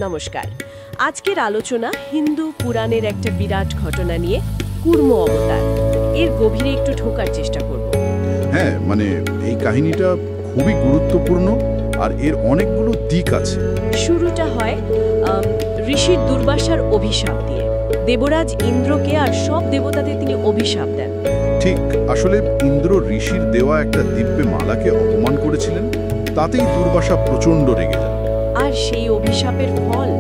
নমস্কার। আজকের আলোচনা হিন্দু পুরাণের একটা বিরাট ঘটনা নিয়ে, কুর্ম অবতার। এর গভীরে একটু ঢোকার চেষ্টা করব। হ্যাঁ, এই কাহিনীটা খুবই গুরুত্বপূর্ণ আর এর অনেকগুলো দিক আছে। শুরুটা হয় ঋষির দুর্বাসার অভিশাপ দিয়ে। দেবরাজ ইন্দ্রকে আর সব দেবতাদের তিনি অভিশাপ দেন। ঠিক, আসলে ইন্দ্র ঋষির দেওয়া একটা দিব্যে মালাকে অপমান করেছিলেন, তাতেই দুর্বাসা প্রচণ্ড রেগে যান। আর সেই অভিশাপের ফল,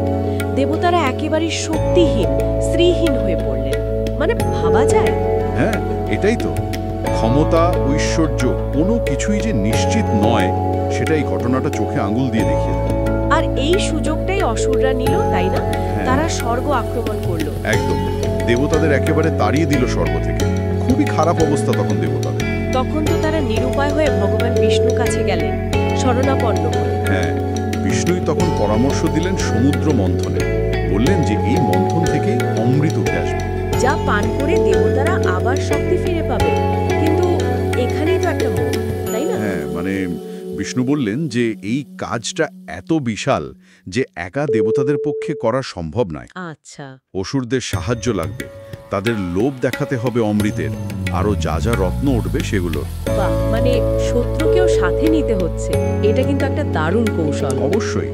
দেবতারা একেবারে শক্তিহীন, শ্রীহীন হয়ে পড়লেন। মানে ভাবা যায়? হ্যাঁ, এটাই তো। ক্ষমতা, ঐশ্বর্য কোনো কিছুই যে নিশ্চিত নয়, সেটাই ঘটনাটা চোখে আঙুল দিয়ে দেখিয়ে দেয়। আর এই সুযোগটাই অসুররা নিল, তাই না? তারা স্বর্গ আক্রমণ করলো। একদম, দেবতাদের একেবারে তাড়িয়ে দিল স্বর্গ থেকে। খুবই খারাপ অবস্থা তখন দেবতাদের। তখন তো তারা নিরুপায় হয়ে ভগবান বিষ্ণুর কাছে গেলেন, শরণাপন্ন হলেন। হ্যাঁ, বিষ্ণুই তখন পরামর্শ দিলেন সমুদ্র মন্থনে। বললেন যে এই মন্থন থেকে অমৃত উঠে আসবে, যা পান করে দেবতারা আবার শক্তি ফিরে পাবে। কিন্তু এখানেই তো একটা মোড়, তাই না? হ্যাঁ, বিষ্ণু বললেন যে এই কাজটা এত বিশাল যে একা দেবতাদের পক্ষে করা সম্ভব নয়। আচ্ছা, অসুরদের সাহায্য লাগবে, তাদের লোভ দেখাতে হবে অমৃতের, আরো যা যা রত্ন উঠবে সেগুলো। বাহ, শত্রুকেও সাথে নিতে হচ্ছে। এটা কিন্তু একটা দারুণ কৌশল। অবশ্যই,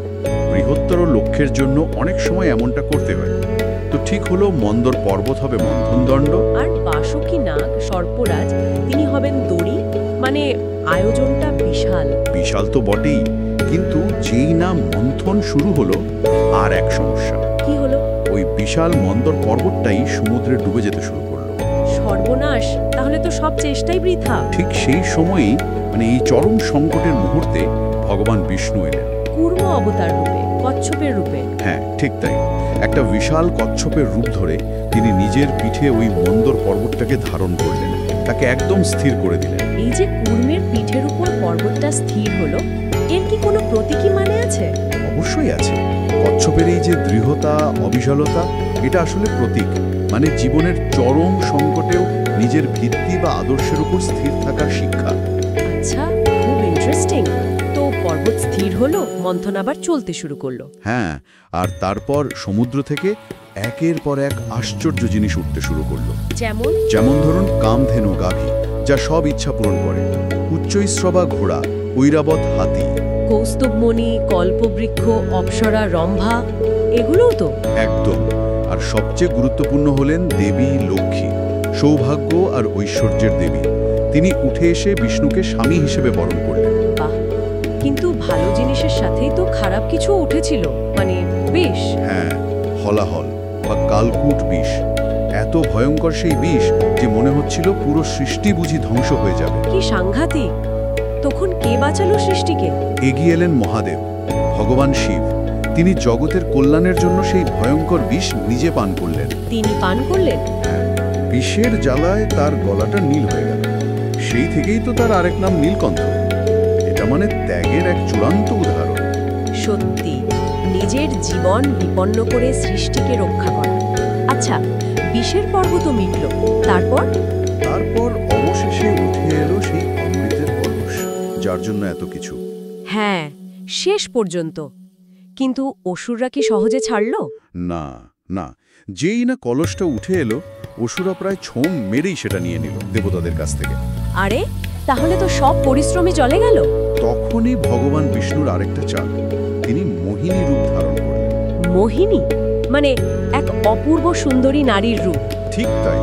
বৃহত্তর লক্ষ্যের জন্য অনেক সময় এমনটা করতে হয়। তো ঠিক হলো, মন্দর পর্বত হবে মন্থনদণ্ড, আর বাসুকী নাগ সর্পরাজ তিনি হবেন দড়ি। আয়োজনটা বিশাল। বিশাল তো বটেই, কিন্তু যেই না মন্থন শুরু হলো, আর এক সমস্যা। কি হলো? ওই বিশাল মন্দর পর্বতটাই সমুদ্রে ডুবে যেতে শুরু করলো। সর্বনাশ! তাহলে তো সব চেষ্টাই বৃথা। ঠিক সেই সময়ই এই চরম সংকটের মুহূর্তে ভগবান বিষ্ণু এলেন, কুর্ম অবতার রূপে, কচ্ছপের রূপে। হ্যাঁ, ঠিক তাই। একটা বিশাল কচ্ছপের রূপ ধরে তিনি নিজের পিঠে ওই মন্দর পর্বতটাকে ধারণ করলেন, তাকে একদম স্থির করে দিলেন। এই যে কুর্মের পিঠের উপর পর্বতটা স্থির হলো, এর কি কোনো প্রতীকী মানে আছে? অবশ্যই আছে। কচ্ছপের এই যে দৃঢ়তা, অবিচলতা, এটা আসলে প্রতীক। জীবনের চরম সংকটেও নিজের ভিত্তি বা আদর্শের উপর স্থির থাকার শিক্ষা। আচ্ছা, খুব ইন্টারেস্টিং। তো পর্বত স্থির হলো, মন্থন আবার চলতে শুরু করলো। হ্যাঁ, আর তারপর সমুদ্র থেকে একের পর এক আশ্চর্য জিনিস উঠতে শুরু করলো। যেমন ধরুন কামধেনু গাভী, যা সব ইচ্ছা পূরণ করে, উচ্চৈশ্রবা ঘোড়া, ঐরাবত হাতি, কৌস্তুভমণি, কল্পবৃক্ষ, অপ্সরা, রম্ভা, এগুলোও তো। একদম। আর সবচেয়ে গুরুত্বপূর্ণ হলেন দেবী লক্ষ্মী, সৌভাগ্য আর ঐশ্বর্যের দেবী। তিনি উঠে এসে বিষ্ণুকে স্বামী হিসেবে বরণ করলেন। বাহ, কিন্তু ভালো জিনিসের সাথেই তো খারাপ কিছু উঠেছিল, বিষ। হ্যাঁ, হলাহল বা কালকুট বিষ। এত ভয়ঙ্কর সেই বিষ যে মনে হচ্ছিল পুরো সৃষ্টি বুঝি ধ্বংস হয়ে যাবে। কি সাংঘাতিক! তখন কে বাঁচালো সৃষ্টিকে? এগিয়ে এলেন মহাদেব, ভগবান শিব। তিনি জগতের কল্যাণের জন্য সেই ভয়ঙ্কর বিষ নিজে পান করলেন। তিনি পান করলেন? হ্যাঁ, বিষের জ্বালায় তার গলাটা নীল হয়ে গেল। সেই থেকেই তো তার আরেক নাম নীলকণ্ঠ। এটা ত্যাগের এক চূড়ান্ত উদাহরণ। সত্যি, নিজের জীবন বিপন্ন করে সৃষ্টিকে রক্ষা করা। আচ্ছা, বিষের পর্ব তো মিটল, তারপর অবশেষে উঠে এলো সেই অমৃতের কলস, যার জন্য এত কিছু। হ্যাঁ, শেষ পর্যন্ত। কিন্তু অসুররা কি সহজে ছাড়ল? না না, যেই না কলসটা উঠে এলো, অসুরা প্রায় ছোম মেরেই সেটা নিয়ে নিল দেবতাদের কাছ থেকে। আরে, তাহলে তো সব পরিশ্রমই চলে গেল। তখনই ভগবান বিষ্ণুর আরেকটা চাল, তিনি মোহিনী রূপ ধারণ করলেন। মোহিনী এক অপূর্ব সুন্দরী নারীর রূপ। ঠিক তাই,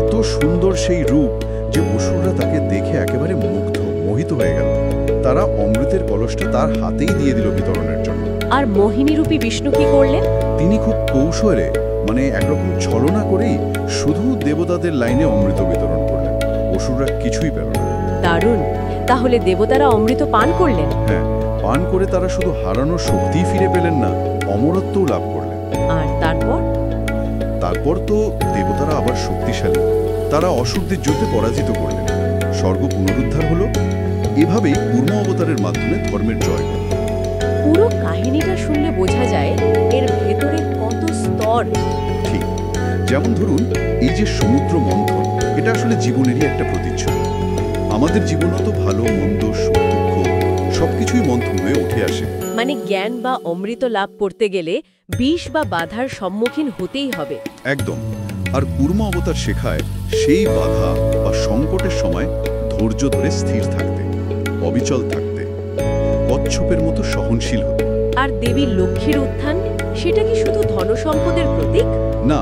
এত সুন্দর সেই রূপ যে অসুররা তাকে দেখে একেবারে মোহিত হয়ে গেল। তারা অমৃতের কলসটা তার হাতেই দিয়ে দিল বিতরণের জন্য। আর মোহিনী রূপী বিষ্ণু কি করলেন? তিনি খুব কৌশলে, একরকম ছলনা করেই শুধু দেবতাদের লাইনে অমৃত বিতরণ করলেন। অসুররা কিছুই পেল না। দারুণ! তাহলে দেবতারা অমৃত পান করলেন? হ্যাঁ, পান করে তারা শুধু হারানোর শক্তিই ফিরে পেলেন না, অমরত্বও লাভ করলেন। আর তারপর তো দেবতারা আবার শক্তিশালী। তারা অসুরদের যুদ্ধে পরাজিত করলেন, স্বর্গ পুনরুদ্ধার হলো। এভাবেই কুর্ম অবতারের মাধ্যমে ধর্মের জয় হল। পুরো কাহিনীটা শুনলে বোঝা যায় এর ভেতরে কত স্তর। ঠিক, যেমন ধরুন এই যে সমুদ্র মন্থন, এটা আসলে জীবনেরই একটা প্রতিচ্ছবি। আমাদের জীবনও তো ভালো মন্দ, সুখ দুঃখ সবকিছুই মন্থন হয়ে উঠে আসে। জ্ঞান বা অমৃত লাভ করতে গেলে বিষ বা বাধার সম্মুখীন হতেই হবে। একদম। আর কুর্ম অবতার শেখায় সেই বাধা বা সংকটের সময় ধৈর্য ধরে স্থির থাকতে, অবিচল থাকতে, কচ্ছপের মতো সহনশীল হতে। আর দেবী লক্ষ্মীর উত্থান, সেটা কি শুধু ধনসম্পদের প্রতীক? না,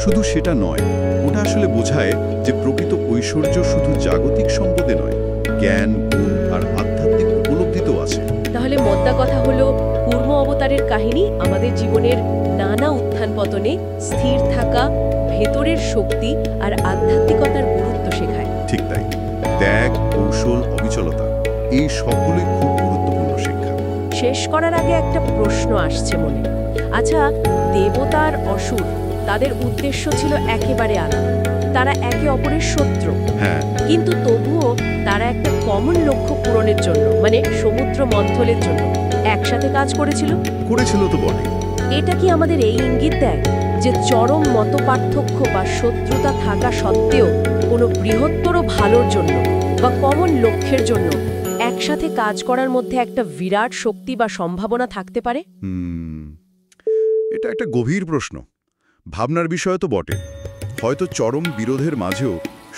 শুধু সেটা নয়। ওটা আসলে বোঝায় যে প্রকৃত ঐশ্বর্য শুধু জাগতিক সম্পদে নয়, জ্ঞান, গুণ আর আধ্যাত্মিক উপলব্ধিতেও আছে। তাহলে মোদ্দা কথা হলো, কুর্ম অবতারের কাহিনী আমাদের জীবনের নানা উত্থান পতনে স্থির থাকা, ভেতরের শক্তি আর আধ্যাত্মিকতার গুরুত্ব শেখায়। ঠিক তাই। ত্যাগ, কৌশল, অবিচলতা, এই সবগুলোই খুব গুরুত্বপূর্ণ শিক্ষা। শেষ করার আগে একটা প্রশ্ন আসছে মনে। আচ্ছা, দেবতা আর অসুর, তাদের উদ্দেশ্য ছিল একেবারে আলাদা। তারা একে অপরের শত্রু। হ্যাঁ, কিন্তু তবুও তারা একটা কমন লক্ষ্য পূরণের জন্য, মানে সমুদ্র মন্থনের জন্য একসাথে কাজ করেছিল। তো বটে। এটা কি আমাদের এই ইঙ্গিত দেয় যে চরম মতপার্থক্য বা শত্রুতা থাকা সত্ত্বেও কোনো বৃহত্তর ভালোর জন্য বা কমন লক্ষ্যের জন্য একসাথে কাজ করার মধ্যে একটা বিরাট শক্তি বা সম্ভাবনা থাকতে পারে? এটা একটা গভীর প্রশ্ন, ভাবনার বিষয় তো বটে। হয়তো চরম বিরোধের মাঝেও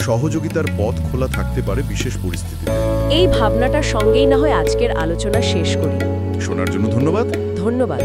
সহযোগিতার পথ খোলা থাকতে পারে বিশেষ পরিস্থিতিতে। এই ভাবনাটার সঙ্গেই না হয় আজকের আলোচনা শেষ করি। শোনার জন্য ধন্যবাদ। ধন্যবাদ।